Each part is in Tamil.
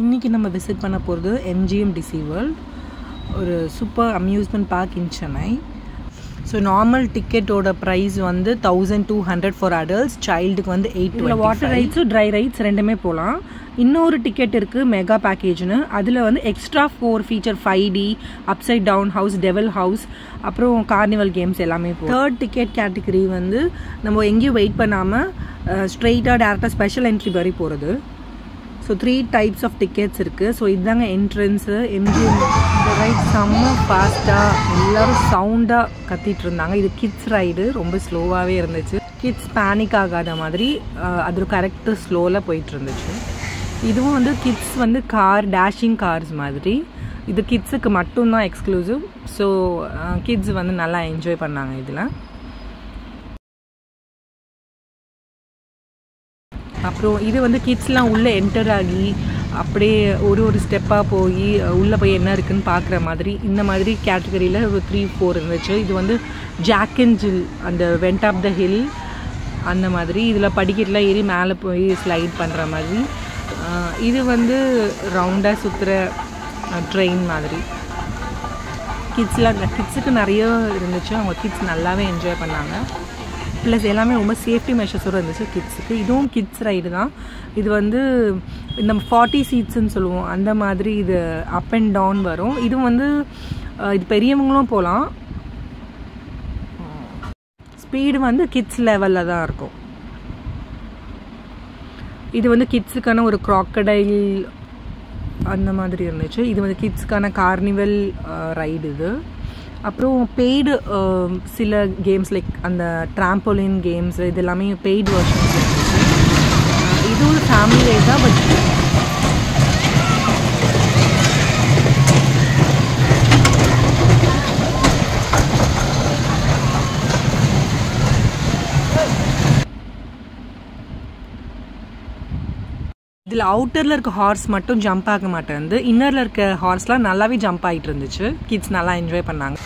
இன்றைக்கி நம்ம விசிட் பண்ண போகிறது MGM Disney World, ஒரு super amusement park in Chennai. So normal டிக்கெட்டோட ப்ரைஸ் வந்து 1200 ஃபார் அடல்ட்ஸ், சைல்டுக்கு வந்து 825. வாட்டர் ரைட்ஸும் ட்ரை ரைட்ஸ் ரெண்டுமே போகலாம். இன்னொரு டிக்கெட் இருக்குது மெகா பேக்கேஜ்னு, அதில் வந்து extra 4 feature 5D, upside down house, devil house, அப்புறம் கார்னிவல் கேம்ஸ் எல்லாமே போகும். தேர்ட் டிக்கெட் கேட்டகரி வந்து நம்ம எங்கேயும் வெயிட் பண்ணாமல் ஸ்ட்ரெயிட்டாக டேரெக்டாக ஸ்பெஷல் என்ட்ரி வரை போகிறது. ஸோ 3 டைப்ஸ் ஆஃப் டிக்கெட்ஸ் இருக்குது. ஸோ இதுதாங்க என்ட்ரன்ஸு. MGM இந்த ரைட் செம்ம ஃபாஸ்ட்டாக எல்லோரும் சவுண்டாக கத்திட்டு இருந்தாங்க. இது கிட்ஸ் ரைடு, ரொம்ப ஸ்லோவாகவே இருந்துச்சு. கிட்ஸ் பேனிக் ஆகாத மாதிரி அது கரெக்டு ஸ்லோவில் போயிட்டு இருந்துச்சு. இதுவும் வந்து கிட்ஸ் வந்து டேஷிங் கார்ஸ் மாதிரி. இது கிட்ஸுக்கு மட்டும்தான் எக்ஸ்க்ளூசிவ். ஸோ கிட்ஸ் வந்து நல்லா என்ஜாய் பண்ணாங்க இதில். அப்புறம் இது வந்து கிட்ஸ்லாம் உள்ளே என்டர் ஆகி அப்படியே ஒரு ஸ்டெப்பாக போய் உள்ளே போய் என்ன இருக்குதுன்னு பார்க்குற மாதிரி இந்த மாதிரி கேட்டகரியில் ஒரு 3-4 இருந்துச்சு. இது வந்து ஜாக் அண்ட் ஜில், அந்த வெண்ட் ஆப் த ஹில் அந்த மாதிரி. இதில் படிக்கட்டில் ஏறி மேலே போய் ஸ்லைட் பண்ணுற மாதிரி. இது வந்து ரவுண்டாக சுற்றுற ட்ரெயின் மாதிரி. கிட்ஸுக்கு நிறைய இருந்துச்சு. அவங்க கிட்ஸ் நல்லாவே என்ஜாய் பண்ணாங்க. ப்ளஸ் எல்லாமே ரொம்ப சேஃப்டி மெஷர்ஸோடு இருந்துச்சு கிட்ஸுக்கு. இதுவும் கிட்ஸ் ரைடு தான். இது வந்து இந்த 40 சீட்ஸ்ன்னு சொல்லுவோம், அந்த மாதிரி இது அப் அண்ட் டவுன் வரும். இதுவும் வந்து இது பெரியவங்களும் போகலாம். ஸ்பீடு வந்து கிட்ஸ் லெவலில் தான் இருக்கும். இது வந்து கிட்ஸுக்கான ஒரு க்ராக்கடைல் அந்த மாதிரி இருந்துச்சு. இது வந்து கிட்ஸுக்கான கார்னிவல் ரைடு இது. அப்புறம் பெய்டு சில கேம்ஸ் லைக் அந்த ட்ராம்போலின் கேம்ஸ் இது எல்லாமே பெய்டு வெர்ஷன்ஸ் இருந்துச்சு. இது ஒரு ஃபேமிலி ரைட் தான். பட் இதில் அவுட்டரில் இருக்க ஹார்ஸ் மட்டும் ஜம்ப் ஆக மாட்டேங்குது. இன்னரில் இருக்க ஹார்ஸ்லாம் நல்லாவே ஜம்ப் ஆகிட்டு இருந்துச்சு. கிட்ஸ் நல்லா என்ஜாய் பண்ணாங்க.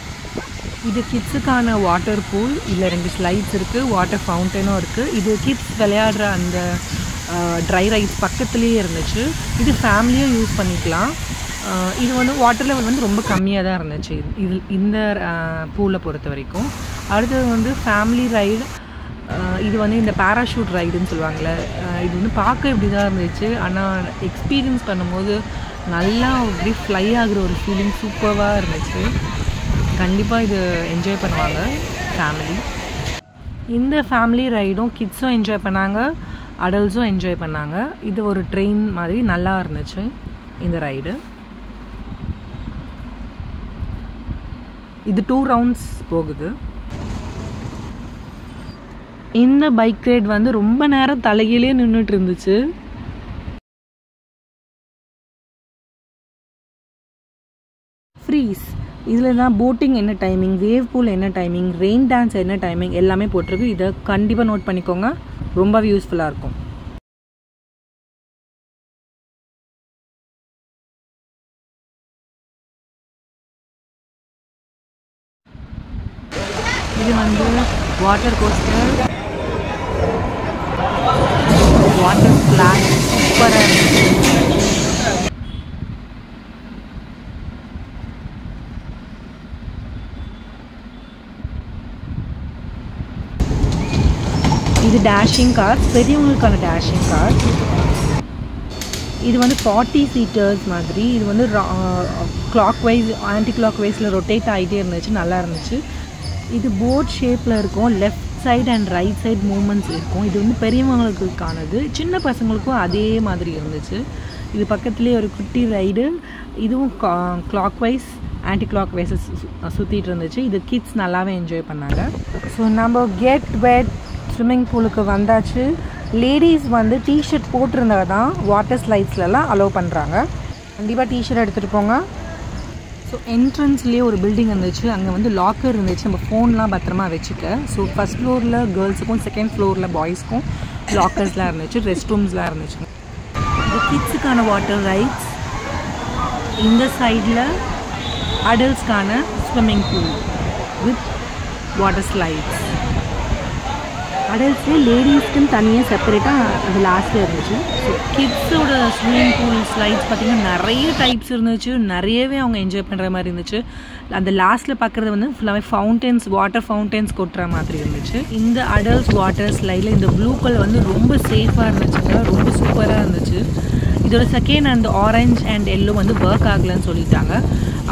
இது கிட்ஸுக்கான வாட்டர் பூல். இதில் 2 ஸ்லைட்ஸ் இருக்குது, வாட்டர் ஃபவுண்டனும் இருக்குது. இது கிட்ஸ் விளையாடுற அந்த ட்ரை ரைட்ஸ் பக்கத்துலேயே இருந்துச்சு. இது ஃபேமிலியும் யூஸ் பண்ணிக்கலாம். இது வந்து வாட்டர் லெவல் வந்து ரொம்ப கம்மியாக தான் இருந்துச்சு இந்த பூலை பொறுத்த வரைக்கும். அடுத்தது வந்து ஃபேமிலி ரைடு. இது வந்து இந்த பேராஷூட் ரைடுன்னு சொல்லுவாங்கள்ல, இது வந்து பார்க்க இப்படி தான் இருந்துச்சு. ஆனால் எக்ஸ்பீரியன்ஸ் பண்ணும்போது நல்லா அப்படியே ஃப்ளை ஆகுற ஒரு ஃபீலிங் சூப்பராக இருந்துச்சு. கண்டிப்பாக இது என்ஜாய் பண்ணுவாங்க ஃபேமிலி. இந்த ஃபேமிலி ரைடும் கிட்ஸும் என்ஜாய் பண்ணாங்க, அடல்ட்ஸும் என்ஜாய் பண்ணாங்க. இது ஒரு ட்ரெயின் மாதிரி நல்லா இருந்துச்சு இந்த ரைடு. இது 2 ரவுண்ட்ஸ் போகுது. இந்த பைக் ரைட் வந்து ரொம்ப நேரம் தலையிலே நின்றுட்டு இருந்துச்சு. ஃப்ரீஸ் இதில் தான் போட்டிங் என்ன டைமிங், வேவ் பூல் என்ன டைமிங், ரெயின் டான்ஸ் என்ன டைமிங் எல்லாமே போட்டிருக்கு. இதை கண்டிப்பாக நோட் பண்ணிக்கோங்க, ரொம்பவே யூஸ்ஃபுல்லாக இருக்கும். இது வந்து வாட்டர் கோஸ்டர், வாட்டர் ஸ்பிளாஷ் சூப்பராக இருந்துச்சு. இது டேஷிங் கார்ஸ், பெரியவங்களுக்கான டேஷிங் கார்ஸ். இது வந்து 40 சீட்டர்ஸ் மாதிரி. இது வந்து கிளாக் வைஸ் ஆன்டி கிளாக் வைஸில் ரொட்டேட் ஆகிட்டே இருந்துச்சு, நல்லா இருந்துச்சு. இது போட் ஷேப்பில் இருக்கும். Left side and right side moments இருக்கும். இது வந்து பெரியவங்களுக்கானது, சின்ன பசங்களுக்கும் அதே மாதிரி இருந்துச்சு. இது பக்கத்துலேயே ஒரு குட்டி ரைடு. இதுவும் clockwise anti clock wise சுற்றிட்டு இருந்துச்சு. இது கிட்ஸ் நல்லாவே என்ஜாய் பண்ணாங்க. ஸோ நம்ம கெட் வெட் ஸ்விம்மிங் பூலுக்கு வந்தாச்சு. லேடிஸ் வந்து டிஷர்ட் போட்டிருந்தா தான் வாட்டர் ஸ்லைட்ஸ்லாம் அலோவ் பண்ணுறாங்க. கண்டிப்பாக டிஷர்ட் எடுத்துகிட்டு போங்க. ஸோ என்ட்ரன்ஸ்லேயே ஒரு பில்டிங் இருந்துச்சு. அங்கே வந்து லாக்கர் இருந்துச்சு, நம்ம ஃபோன்லாம் பத்திரமா வச்சுக்க. ஸோ ஃபஸ்ட் ஃப்ளோரில் கேர்ள்ஸுக்கும், செகண்ட் ஃப்ளோரில் பாய்ஸ்க்கும் லாக்கர்ஸ்லாம் இருந்துச்சு, ரெஸ்ட் ரூம்ஸ்லாம் இருந்துச்சு. இது கிட்ஸுக்கான வாட்டர் ரைட்ஸ். இந்த சைடில் அடல்ட்ஸ்க்கான swimming pool with water slides. அடல்ட்ஸ்லேயே லேடிஸ்க்குன்னு தனியாக செப்பரேட்டாக அது லாஸ்ட்டில் இருந்துச்சு. ஸோ கிட்ஸோட ஸ்விம்மிங் பூல் ஸ்லைட்ஸ் பார்த்திங்கன்னா நிறைய டைப்ஸ் இருந்துச்சு. நிறையவே அவங்க என்ஜாய் பண்ணுற மாதிரி இருந்துச்சு. அந்த லாஸ்ட்டில் பார்க்குறது வந்து ஃபுல்லாகவே ஃபவுண்டன்ஸ், வாட்டர் ஃபவுண்டன்ஸ் கொட்டுற மாதிரி இருந்துச்சு. இந்த அடல்ட்ஸ் வாட்டர் ஸ்லைடில் இந்த ப்ளூ கலர் வந்து ரொம்ப சேஃபாக இருந்துச்சுங்க, ரொம்ப சூப்பராக இருந்துச்சு. இதோட செகண்ட் அந்த ஆரஞ்ச் அண்ட் எல்லோ வந்து ஒர்க் ஆகலைன்னு சொல்லிட்டாங்க.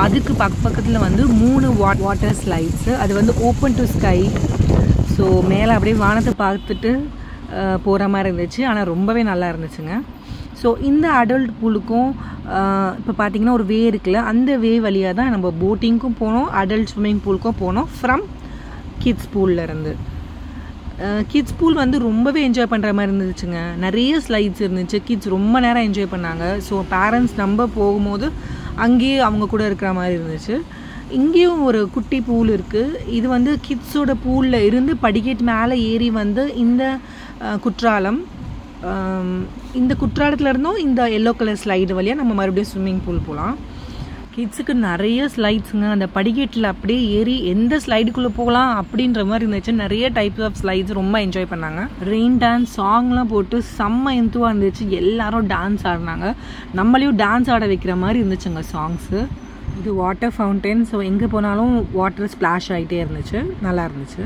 அதுக்கு பக்கத்தில் வந்து 3 வாட்டர் ஸ்லைட்ஸு, அது வந்து ஓப்பன் டு ஸ்கை. ஸோ மேலே அப்படியே வானத்தை பார்த்துட்டு போகிற மாதிரி இருந்துச்சு. ஆனால் ரொம்பவே நல்லா இருந்துச்சுங்க. ஸோ இந்த அடல்ட் பூலுக்கும் இப்போ பார்த்திங்கன்னா ஒரு வே இருக்குல்ல, அந்த வே வழியாக தான் நம்ம போட்டிங்க்கும் போனோம், அடல்ட் ஸ்விம்மிங் பூலுக்கும் போனோம் ஃப்ரம் கிட்ஸ் பூல்லேருந்து. கிட்ஸ் பூல் வந்து ரொம்பவே என்ஜாய் பண்ணுற மாதிரி இருந்துச்சுங்க. நிறைய ஸ்லைட்ஸ் இருந்துச்சு. கிட்ஸ் ரொம்ப நேரம் என்ஜாய் பண்ணாங்க. ஸோ பேரண்ட்ஸ் நம்ம போகும்போது அங்கேயே அவங்க கூட இருக்கிற மாதிரி இருந்துச்சு. இங்கேயும் ஒரு குட்டி பூல் இருக்குது. இது வந்து கிட்ஸோட பூலில் இருந்து படிக்கட்டு மேலே ஏறி வந்து இந்த குற்றாலம், இந்த குற்றாலத்தில் இருந்தும் இந்த எல்லோ கலர் ஸ்லைடு வழியாக நம்ம மறுபடியும் ஸ்விம்மிங் பூல் போகலாம். கிட்ஸுக்கு நிறைய ஸ்லைட்ஸுங்க. அந்த படிக்கட்டில் அப்படியே ஏறி எந்த ஸ்லைடுக்குள்ளே போகலாம் அப்படின்ற மாதிரி இருந்துச்சு. நிறைய டைப்ஸ் ஆஃப் ஸ்லைட்ஸ் ரொம்ப என்ஜாய் பண்ணாங்க. ரெயின் டான்ஸ் சாங்லாம் போட்டு செம்ம எந்துவாக இருந்துச்சு. எல்லாரும் டான்ஸ் ஆடினாங்க. நம்மளையும் டான்ஸ் ஆட வைக்கிற மாதிரி இருந்துச்சுங்க சாங்ஸு. இது வாட்டர் ஃபவுண்டன். ஸோ எங்கே போனாலும் வாட்டர் ஸ்ப்ளாஷ் ஆகிட்டே இருந்துச்சு. நல்லா இருந்துச்சு.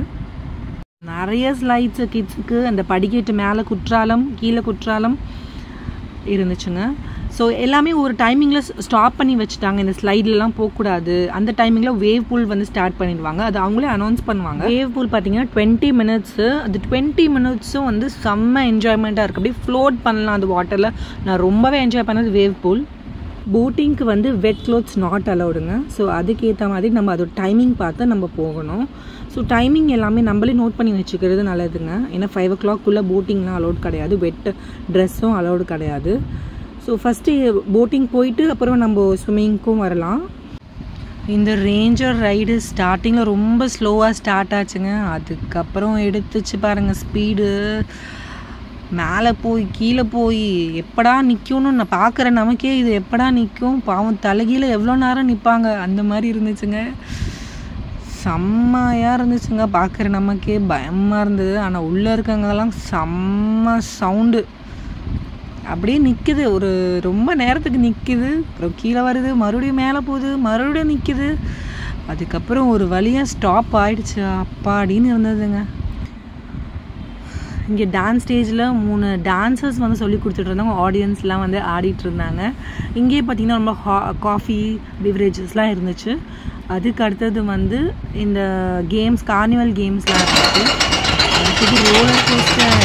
நிறைய ஸ்லைட்ஸு கிட்ஸுக்கு. அந்த படிக்கட்டு மேலே குற்றாலம், கீழே குற்றாலம் இருந்துச்சுங்க. ஸோ எல்லாமே ஒரு டைமிங்கில் ஸ்டாப் பண்ணி வச்சுட்டாங்க. இந்த ஸ்லைட்லலாம் போகக்கூடாது. அந்த டைமிங்கில் வேவ் பூல் வந்து ஸ்டார்ட் பண்ணிடுவாங்க. அது அவங்களே அனௌன்ஸ் பண்ணுவாங்க. வேவ் பூல் பார்த்தீங்கன்னா 20 மினிட்ஸு. அது 20 மினிட்ஸும் வந்து செம்ம என்ஜாய்மெண்ட்டாக இருக்குது. அப்படியே ஃப்ளோட் பண்ணலாம் அந்த வாட்டரில். நான் ரொம்பவே என்ஜாய் பண்ணது வேவ் பூல். போட்டிங்க்கு வந்து வெட் க்ளோத்ஸ் நாட் அலவுடுங்க. ஸோ அதுக்கேற்ற மாதிரி நம்ம அதோட டைமிங் பார்த்து நம்ம போகணும். ஸோ டைமிங் எல்லாமே நம்மளே நோட் பண்ணி வச்சுக்கிறது நல்லதுங்க. ஏன்னா 5 o'clock போட்டிங்லாம் அலௌட் கிடையாது. வெட் ட்ரெஸ்ஸும் அலௌடு கிடையாது. ஸோ ஃபஸ்ட்டு போட்டிங் போயிட்டு அப்புறம் நம்ம ஸ்விம்மிங்க்கும் வரலாம். இந்த ரேஞ்சர் ரைடு ஸ்டார்டிங்கில் ரொம்ப ஸ்லோவாக ஸ்டார்ட் ஆச்சுங்க. அதுக்கப்புறம் எடுத்துச்சு பாருங்கள் ஸ்பீடு. மேலே போய் கீழே போய் எப்படா நிற்கும்னு நான் பார்க்குறேன். நமக்கே இது எப்படா நிற்கும், பாவம் தலைகீழ எவ்வளோ நேரம் நிற்பாங்க அந்த மாதிரி இருந்துச்சுங்க. செம்மையாக இருந்துச்சுங்க. பார்க்குற நமக்கே பயமாக இருந்தது. ஆனால் உள்ளே இருக்கவங்கெல்லாம் செம்ம சவுண்டு. அப்படியே நிற்குது, ஒரு ரொம்ப நேரத்துக்கு நிற்குது. அப்புறம் கீழே வருது, மறுபடியும் மேலே போகுது, மறுபடியும் நிற்குது. அதுக்கப்புறம் ஒரு வழியாக ஸ்டாப் ஆகிடுச்சு. அப்பாடின்னு இருந்ததுங்க. இங்கே டான்ஸ் ஸ்டேஜில் 3 டான்ஸர்ஸ் வந்து சொல்லி கொடுத்துட்டு இருந்தாங்க. ஆடியன்ஸ்லாம் வந்து ஆடிட்டு இருந்தாங்க. இங்கேயே பார்த்திங்கன்னா ரொம்ப காஃபி பிவரேஜஸ்லாம் இருந்துச்சு. அதுக்கு அடுத்தது வந்து இந்த கேம்ஸ், கார்னிவல் கேம்ஸ்லாம் இருந்துச்சு. அடுத்தது ரோலர் கோஸ்டர்.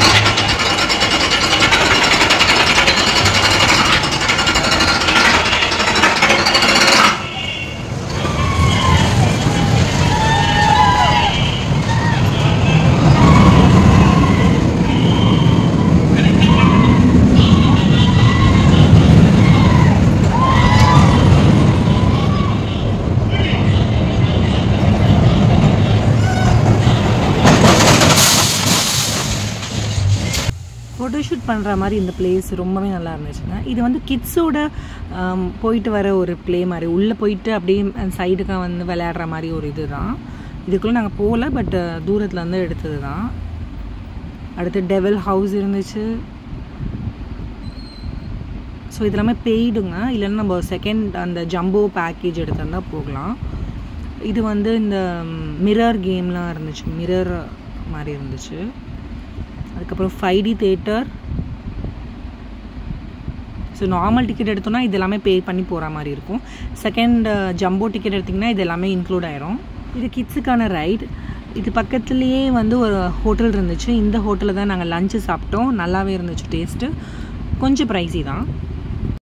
ஃபோட்டோஷூட் பண்ணுற மாதிரி இந்த பிளேஸ் ரொம்பவே நல்லா இருந்துச்சுங்க. இது வந்து கிட்ஸோட போயிட்டு வர ஒரு ப்ளே மாதிரி, உள்ளே போயிட்டு அப்படியே சைடுக்கு வந்து விளையாடுற மாதிரி ஒரு இது தான். இதுக்குள்ளே நாங்கள் போகல, பட் தூரத்தில் வந்து எடுத்தது தான். அடுத்து டெவல் ஹவுஸ் இருந்துச்சு. ஸோ இது எல்லாமே பெய்டுங்க. இல்லைன்னா நம்ம செகண்ட் அந்த ஜம்போ பேக்கேஜ் எடுத்திருந்தால் போகலாம். இது வந்து இந்த மிரர் கேம்லாம் இருந்துச்சு, மிரர் மாதிரி இருந்துச்சு. அதுக்கப்புறம் 5D theatre. So normal ticket எடுத்தோன்னா இது எல்லாமே பே பண்ணி போகிற மாதிரி இருக்கும். செகண்ட் ஜம்போ டிக்கெட் எடுத்திங்கன்னா இது எல்லாமே இன்க்ளூட் ஆயிரும். இது கிட்ஸுக்கான ரைட். இது பக்கத்துலேயே வந்து ஒரு ஹோட்டல் இருந்துச்சு. இந்த ஹோட்டலில் தான் நாங்கள் லஞ்சு சாப்பிட்டோம். நல்லாவே இருந்துச்சு டேஸ்ட்டு. கொஞ்சம் ப்ரைஸி தான்.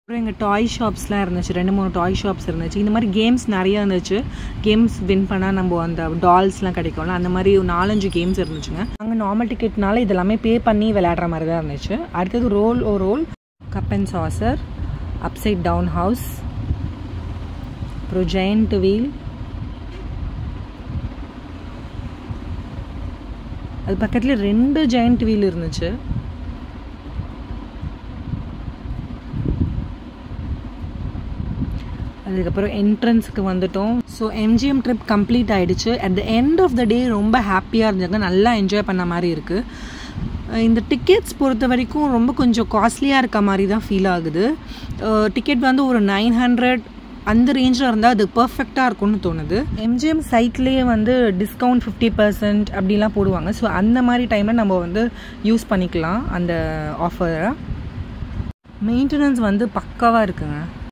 அப்புறம் எங்கள் டாய் ஷாப்ஸ்லாம் இருந்துச்சு. 2-3 டாய் ஷாப்ஸ் இருந்துச்சு. இந்த மாதிரி கேம்ஸ் நிறையா இருந்துச்சு. கேம்ஸ் வின் பண்ணால் நம்ம அந்த டால்ஸ்லாம் கிடைக்கும்ல, அந்த மாதிரி 4-5 கேம்ஸ் இருந்துச்சுங்க. நாங்கள் நார்மல் டிக்கெட்னால இதெல்லாமே பே பண்ணி விளையாடுற மாதிரி தான் இருந்துச்சு. அடுத்தது roll cup and saucer, upside down house, அப்புறம் ஜெயண்ட் வீல். அது பக்கத்தில் 2 ஜெயண்ட் வீல் இருந்துச்சு. அதுக்கப்புறம் என்ட்ரன்ஸுக்கு வந்துட்டோம். ஸோ எம்ஜிஎம் ட்ரிப் கம்ப்ளீட் ஆகிடுச்சு. At the end of the day ரொம்ப ஹாப்பியாக இருந்தாங்க, நல்லா என்ஜாய் பண்ண மாதிரி இருக்குது. இந்த டிக்கெட்ஸ் பொறுத்த வரைக்கும் ரொம்ப கொஞ்சம் காஸ்ட்லியாக இருக்க மாதிரி தான் ஃபீல் ஆகுது. டிக்கெட் வந்து ஒரு 900 அந்த ரேஞ்சில் இருந்தால் அது பர்ஃபெக்டாக இருக்கும்னு தோணுது. எம்ஜிஎம் சைட்லேயே வந்து டிஸ்கவுண்ட் 50% அப்படிலாம் போடுவாங்க. ஸோ அந்த மாதிரி டைமில் நம்ம வந்து யூஸ் பண்ணிக்கலாம் அந்த ஆஃபரை. மெயின்டெனன்ஸ் வந்து பக்காவாக இருக்குங்க.